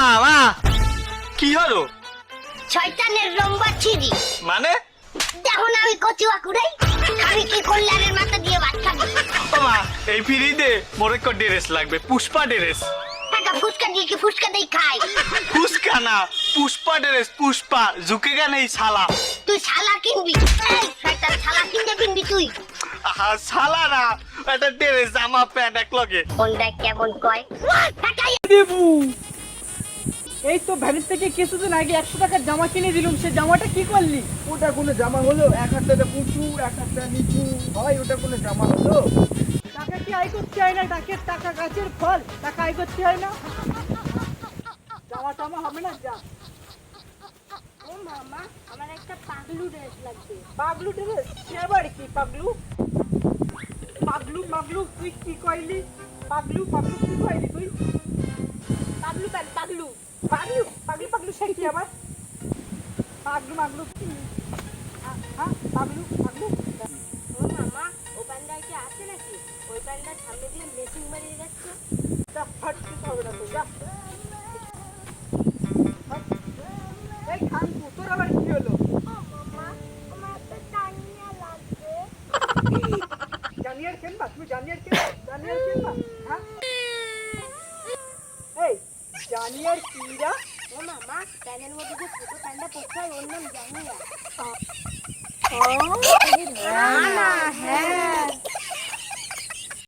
মা মা কি হলো? শয়তানের লম্বা ছিরি মানে দেখো না আমি কচুয়া কুড়াই আমি কি কল্যাণের মাথা দিয়ে ভাত খাবো। ও মা এই ফ্রিতে মোরে কো ড্রেস লাগবে, পুষ্পা ড্রেস। টাকা ফুচকা দিয়ে কি ফুচকা দেই খাই? পুষ্কা না পুষ্পা ড্রেস, পুষ্পা ঝুঁকেগা নেই শালা। তুই শালা কিনবি? এই শয়তান শালা কিনতে কিনবি তুই? আহা শালা না, একটা ড্রেস জামা প্যান্ট এক লগে। কোনটা কেমন কয়? টাকাই দেবু এই তো ভ্যানিস থেকে কিছুদিন আগে 100 টাকার জামা কিনে দিলুম, সে জামাটা কি করলি? ওটা কোনো জামা হলো? এক হাতটা উঁচু এক হাতটা নিচু হয়, ওটা কোনো জামা হলো? টাকা কি আয় করতে হয় না? টাকা গাছের ফল, টাকা আয় করতে হয় না? জামা টামা হবে না, যা। ও মামা আমার একটা পাগলু ড্রেস লাগবে। পাগলু ড্রেস? সে আবার কি পাগলু? পাগলু তুই কি কইলি? পাগলু কি কইলি তুই? পাগলু পাগলু পাগলু সে কি আবার? পাগলু কি? হ্যাঁ পাগলু ও মামা ও প্যান্ডাল কি আছে নাকি? ওই প্যান্ডাল সামনে দিয়ে মেশিন মারিয়ে যাচ্ছে। যা ফাটতে হবে না তো, যা। এই খানকু তোর আবার কি হলো? মামা আমার একটা টাইনিয়া লাগবে। জানিয়ার খেলবা? তুমি জানিয়ার খেলবা? হ্যাঁ এই জানিয়ার কিরা? ও মামা প্যানের মধ্যে যে ছোট প্যান্ডা পড়ছে হয় ওর নাম জানিয়া। না হ্যাঁ